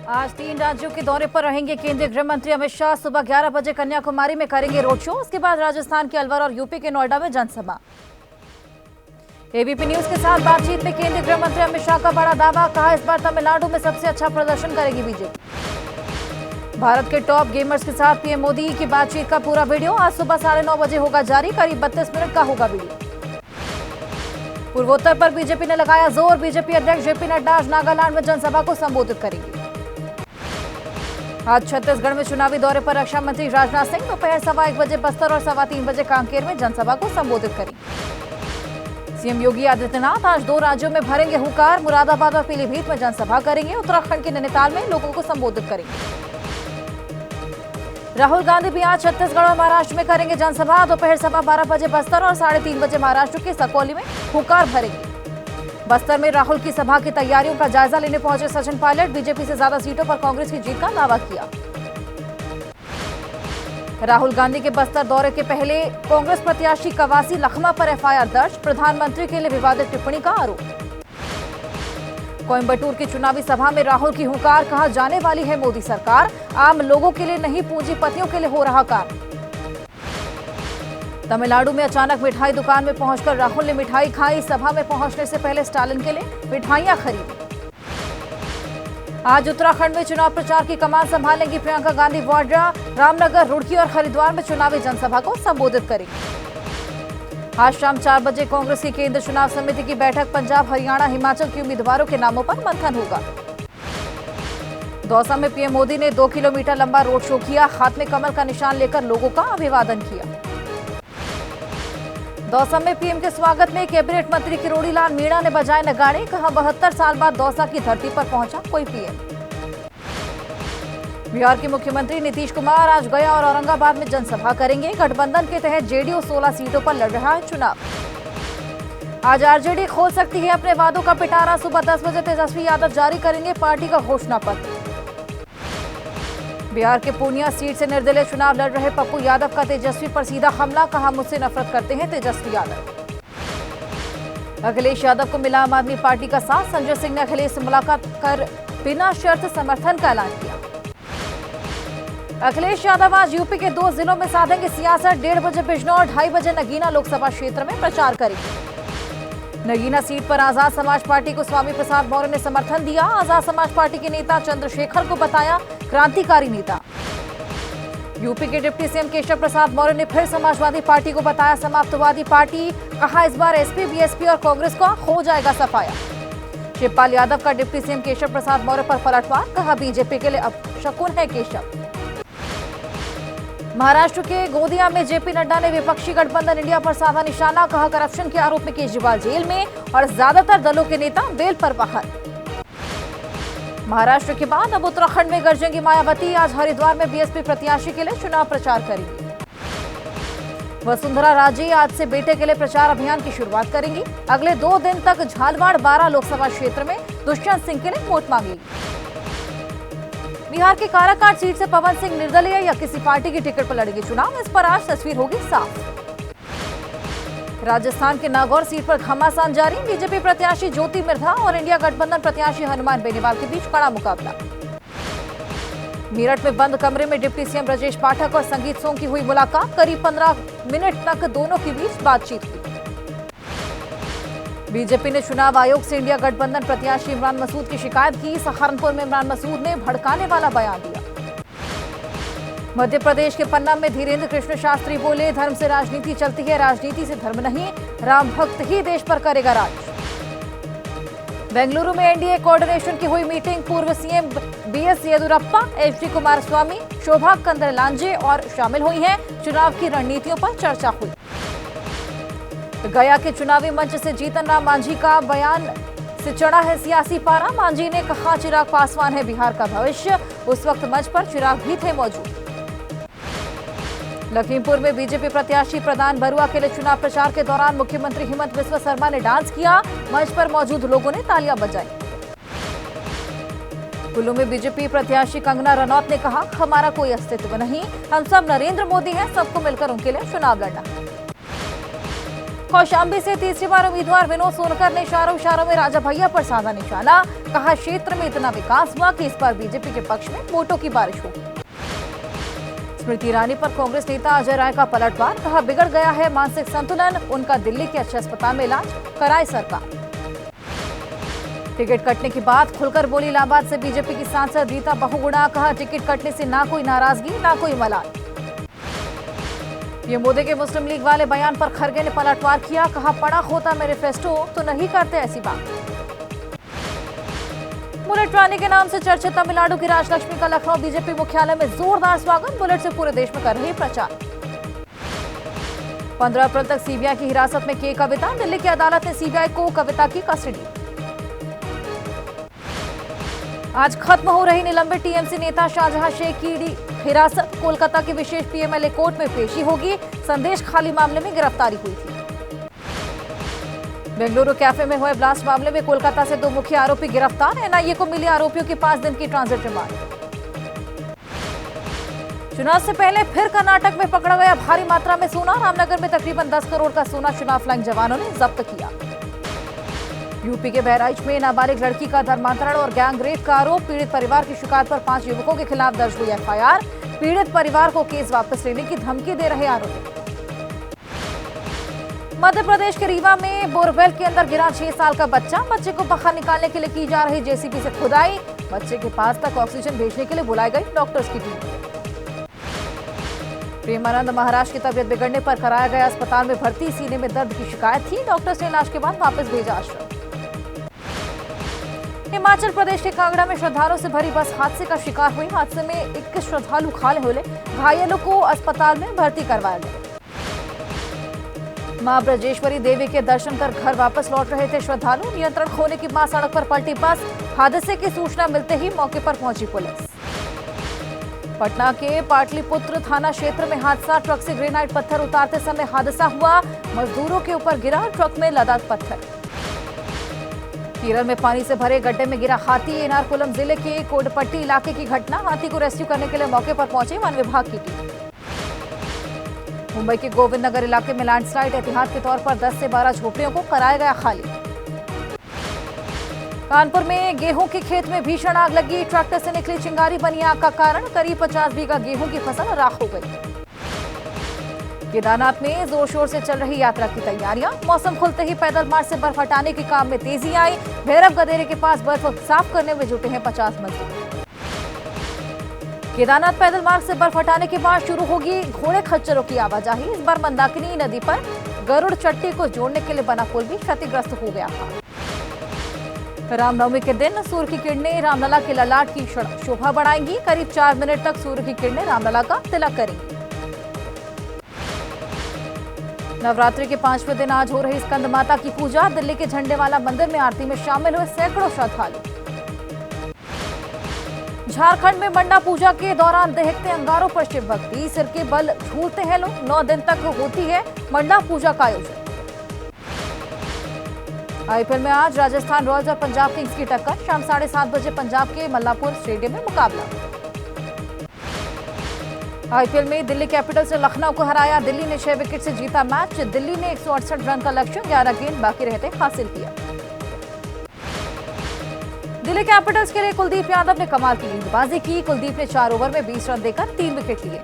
आज 3 राज्यों के दौरे पर रहेंगे केंद्रीय गृह मंत्री अमित शाह। सुबह 11 बजे कन्याकुमारी में करेंगे रोड शो। उसके बाद राजस्थान के अलवर और यूपी के नोएडा में जनसभा। एबीपी न्यूज के साथ बातचीत में केंद्रीय गृह मंत्री अमित शाह का बड़ा दावा, कहा इस बार तमिलनाडु में सबसे अच्छा प्रदर्शन करेगी बीजेपी। भारत के टॉप गेमर्स के साथ पीएम मोदी की बातचीत का पूरा वीडियो आज सुबह 9:30 बजे होगा जारी। करीब 32 मिनट का होगा वीडियो। पूर्वोत्तर पर बीजेपी ने लगाया जोर। बीजेपी अध्यक्ष जेपी नड्डा आज नागालैंड में जनसभा को संबोधित करेंगे। आज छत्तीसगढ़ में चुनावी दौरे पर रक्षा मंत्री राजनाथ सिंह दोपहर 1:15 बजे बस्तर और 3:15 बजे कांकेर में जनसभा को संबोधित करेंगे। सीएम योगी आदित्यनाथ आज 2 राज्यों में भरेंगे हुंकार। मुरादाबाद और पीलीभीत में जनसभा करेंगे। उत्तराखंड के नैनीताल में लोगों को संबोधित करेंगे। राहुल गांधी भी आज छत्तीसगढ़ और महाराष्ट्र में करेंगे जनसभा। दोपहर 12:15 बजे बस्तर और 3:30 बजे महाराष्ट्र के सकौली में हुंकार भरेंगे। बस्तर में राहुल की सभा की तैयारियों का जायजा लेने पहुंचे सचिन पायलट। बीजेपी से ज्यादा सीटों पर कांग्रेस की जीत का दावा किया। राहुल गांधी के बस्तर दौरे के पहले कांग्रेस प्रत्याशी कवासी लखमा पर एफआईआर दर्ज। प्रधानमंत्री के लिए विवादित टिप्पणी का आरोप। कोयंबटूर की चुनावी सभा में राहुल की हुंकार, कहा जाने वाली है मोदी सरकार। आम लोगों के लिए नहीं, पूंजीपतियों के लिए हो रहा काम। तमिलनाडु में अचानक मिठाई दुकान में पहुंचकर राहुल ने मिठाई खाई। सभा में पहुंचने से पहले स्टालिन के लिए मिठाइयां खरीदी। आज उत्तराखंड में चुनाव प्रचार की कमान संभालेंगी प्रियंका गांधी वाड्रा। रामनगर, रुड़की और हरिद्वार में चुनावी जनसभा को संबोधित करेंगी। आज शाम 4 बजे कांग्रेस की केंद्रीय चुनाव समिति की बैठक। पंजाब, हरियाणा, हिमाचल के उम्मीदवारों के नामों पर मंथन होगा। दौसा में पीएम मोदी ने 2 किलोमीटर लंबा रोड शो किया। हाथ में कमल का निशान लेकर लोगों का अभिवादन किया। दौसा में पीएम के स्वागत में कैबिनेट मंत्री किरोड़ीलाल मीणा ने बजाए नगाड़े। कहा 72 साल बाद दौसा की धरती पर पहुंचा कोई पीएम। बिहार के मुख्यमंत्री नीतीश कुमार आज गया और औरंगाबाद में जनसभा करेंगे। गठबंधन के तहत जेडीयू 16 सीटों पर लड़ रहा है चुनाव। आज आरजेडी खोल सकती है अपने वादों का पिटारा। सुबह 10 बजे तेजस्वी यादव जारी करेंगे पार्टी का घोषणा पत्र। बिहार के पूर्णिया सीट से निर्दलीय चुनाव लड़ रहे पप्पू यादव का तेजस्वी पर सीधा हमला। कहा मुझसे नफरत करते हैं तेजस्वी यादव। अखिलेश यादव को मिला आम आदमी पार्टी का साथ। संजय सिंह ने अखिलेश से मुलाकात कर बिना शर्त समर्थन का ऐलान किया। अखिलेश यादव आज यूपी के 2 जिलों में साधेंगे सियासत। 1:30 बजे बिजनौर, 2:30 बजे नगीना लोकसभा क्षेत्र में प्रचार करेंगे। नगीना सीट पर आजाद समाज पार्टी को स्वामी प्रसाद मौर्य ने समर्थन दिया। आजाद समाज पार्टी के नेता चंद्रशेखर को बताया क्रांतिकारी नेता। यूपी के डिप्टी सीएम केशव प्रसाद मौर्य ने फिर समाजवादी पार्टी को बताया समाप्तवादी पार्टी। कहा इस बार एसपी, बीएसपी और कांग्रेस का हो जाएगा सफाया। शिवपाल यादव का डिप्टी सीएम केशव प्रसाद मौर्य पर पलटवार। कहा बीजेपी के लिए अब शकुन है केशव। महाराष्ट्र के गोंदिया में जेपी नड्डा ने विपक्षी गठबंधन इंडिया पर साधा निशाना। कहा करप्शन के आरोप में केजरीवाल जेल में और ज्यादातर दलों के नेता बेल पर बाहर। महाराष्ट्र के बाद अब उत्तराखंड में गरजेंगी मायावती। आज हरिद्वार में बीएसपी प्रत्याशी के लिए चुनाव प्रचार करेंगी। वसुंधरा राजे आज से बेटे के लिए प्रचार अभियान की शुरुआत करेंगी। अगले 2 दिन तक झालवाड़ 12 लोकसभा क्षेत्र में दुष्यंत सिंह के लिए वोट मांगेगी। बिहार के काराकाट सीट से पवन सिंह निर्दलीय या किसी पार्टी की टिकट पर लड़ेंगे चुनाव। इस पर आज तस्वीर होगी साफ। राजस्थान के नागौर सीट पर घमासान जारी। बीजेपी प्रत्याशी ज्योति मिर्धा और इंडिया गठबंधन प्रत्याशी हनुमान बेनीवाल के बीच कड़ा मुकाबला। मेरठ में बंद कमरे में डिप्टी सीएम ब्रजेश पाठक और संगीत सोम की हुई मुलाकात। करीब 15 मिनट तक दोनों के बीच बातचीत हुई। बीजेपी ने चुनाव आयोग से इंडिया गठबंधन प्रत्याशी इमरान मसूद की शिकायत की। सहारनपुर में इमरान मसूद ने भड़काने वाला बयान दिया। मध्य प्रदेश के पन्ना में धीरेन्द्र कृष्ण शास्त्री बोले धर्म से राजनीति चलती है, राजनीति से धर्म नहीं। राम भक्त ही देश पर करेगा राज। बेंगलुरु में एनडीए कोऑर्डिनेशन की हुई मीटिंग। पूर्व CM BS Yediyurappa, HD Kumaraswamy, Shobha Karandlaje और शामिल हुई हैं। चुनाव की रणनीतियों पर चर्चा हुई। गया के चुनावी मंच से जीतन राम मांझी का बयान से चढ़ा है सियासी पारा। मांझी ने कहा चिराग पासवान है बिहार का भविष्य। उस वक्त मंच पर चिराग भी थे मौजूद। लखीमपुर में बीजेपी प्रत्याशी प्रदान बरुआ के लिए चुनाव प्रचार के दौरान मुख्यमंत्री हेमंत बिस्वा शर्मा ने डांस किया। मंच पर मौजूद लोगों ने तालियां बजाई। कुल्लू में बीजेपी प्रत्याशी कंगना रनौत ने कहा हमारा कोई अस्तित्व नहीं, हम सब नरेंद्र मोदी हैं, सबको मिलकर उनके लिए चुनाव लड़ना। कौशाम्बी से तीसरी बार उम्मीदवार विनोद सोनकर ने इशारों में राजा भैया पर साधा निशाना। कहा, क्षेत्र में इतना विकास हुआ कि इस बार बीजेपी के पक्ष में वोटों की बारिश होगी। स्मृति ईरानी पर कांग्रेस नेता अजय राय का पलटवार। कहा, बिगड़ गया है मानसिक संतुलन, उनका दिल्ली के अच्छे अस्पताल में इलाज कराए सरकार। टिकट कटने की बात खुलकर बोली इलाहाबाद से बीजेपी की सांसद रीता बहुगुणा। कहा, टिकट कटने से ना कोई नाराजगी ना कोई मलाल। पीएम मोदी के मुस्लिम लीग वाले बयान पर खरगे ने पलटवार किया। कहा, पड़ा होता मैनिफेस्टो तो नहीं करते ऐसी बात। बुलेट रानी के नाम से चर्चित तमिलनाडु की राजलक्ष्मी का लखनऊ बीजेपी मुख्यालय में जोरदार स्वागत। बुलेट से पूरे देश में कर रही प्रचार। 15 अप्रैल तक सीबीआई की हिरासत में के कविता। दिल्ली की अदालत ने सीबीआई को कविता की कस्टडी। आज खत्म हो रही निलंबित टीएमसी नेता शाहजहां शेख की हिरासत। कोलकाता की विशेष पीएमएलए कोर्ट में पेशी होगी। संदेश खाली मामले में गिरफ्तारी हुई थी। बेंगलुरु कैफे में हुए ब्लास्ट मामले में कोलकाता से 2 मुख्य आरोपी गिरफ्तार। एनआईए को मिली आरोपियों की 5 दिन की ट्रांजिट रिमांड। चुनाव से पहले फिर कर्नाटक में पकड़ा गया भारी मात्रा में सोना। रामनगर में तकरीबन 10 करोड़ का सोना चुनाव फ्लाइंग जवानों ने जब्त किया। यूपी के बहराइच में नाबालिग लड़की का धर्मांतरण और गैंग रेप का आरोप। पीड़ित परिवार की शिकायत पर 5 युवकों के खिलाफ दर्ज हुई एफआईआर। पीड़ित परिवार को केस वापस लेने की धमकी दे रहे आरोपी। मध्य प्रदेश के रीवा में बोरवेल के अंदर गिरा 6 साल का बच्चा। बच्चे को बाहर निकालने के लिए की जा रही जेसीबी से खुदाई। बच्चे के पास तक ऑक्सीजन भेजने के लिए बुलाई गई डॉक्टर्स की टीम। प्रेमानंद महाराज की तबीयत बिगड़ने पर कराया गया अस्पताल में भर्ती। सीने में दर्द की शिकायत थी। डॉक्टर्स ने इलाज के बाद वापस भेजा आश्रम। हिमाचल प्रदेश के कांगड़ा में श्रद्धालुओं से भरी बस हादसे का शिकार हुई। हादसे में 21 श्रद्धालु घायल हुए। घायलों को अस्पताल में भर्ती करवाया गया। मां ब्रजेश्वरी देवी के दर्शन कर घर वापस लौट रहे थे श्रद्धालु। नियंत्रण खोने की बाद सड़क पर पलटी बस। हादसे की सूचना मिलते ही मौके पर पहुंची पुलिस। पटना के पाटलिपुत्र थाना क्षेत्र में हादसा। ट्रक से ग्रेनाइट पत्थर उतारते समय हादसा हुआ। मजदूरों के ऊपर गिरा ट्रक में लदा पत्थर। केरल में पानी से भरे गड्ढे में गिरा हाथी। एर्नाकुलम जिले के कोडपट्टी इलाके की घटना। हाथी को रेस्क्यू करने के लिए मौके पर पहुंची वन विभाग की टीम। मुंबई के गोविंद नगर इलाके में लैंडस्लाइड। एहतियात के तौर पर 10 से 12 झोपड़ियों को कराया गया खाली। कानपुर में गेहूं के खेत में भीषण आग लगी। ट्रैक्टर से निकली चिंगारी बनी आग का कारण। करीब 50 बीघा गेहूं की फसल राख हो गई। केदारनाथ में जोर शोर से चल रही यात्रा की तैयारियां। मौसम खुलते ही पैदल मार्च से बर्फ हटाने के काम में तेजी आई। भैरव गदेरे के पास बर्फ साफ करने में जुटे हैं 50 मजदूर। केदारनाथ पैदल मार्ग से बर्फ हटाने के बाद शुरू होगी घोड़े खच्चरों की आवाजाही। इस बार मंदाकिनी नदी पर गरुड़ चट्टी को जोड़ने के लिए बना पुल भी क्षतिग्रस्त हो गया था। रामनवमी के दिन सूर्य की किरणें रामलला के ललाट की शोभा बढ़ाएंगी। करीब 4 मिनट तक सूर्य की किरणें रामलला का तिलक करेंगी। नवरात्रि के 5वें दिन आज हो रही स्कंद माता की पूजा। दिल्ली के झंडेवाला मंदिर में आरती में शामिल हुए सैकड़ों श्रद्धालु। झारखंड में मंडा पूजा के दौरान देखते अंगारों पर शिव भक्ति। सिर के बल झूलते हैं लोग। 9 दिन तक होती है मंडा पूजा का आयोजन। आईपीएल में आज राजस्थान रॉयल्स और पंजाब किंग्स की टक्कर। शाम 7:30 बजे पंजाब के मल्लापुर स्टेडियम में मुकाबला। आईपीएल में दिल्ली कैपिटल्स ने लखनऊ को हराया। दिल्ली ने 6 विकेट से जीता मैच। दिल्ली ने 168 रन का लक्ष्य 11 गेंद बाकी रहते हासिल किया। दिल्ली कैपिटल्स के लिए कुलदीप यादव ने कमाल की गेंदबाजी की। कुलदीप ने 4 ओवर में 20 रन देकर 3 विकेट लिए।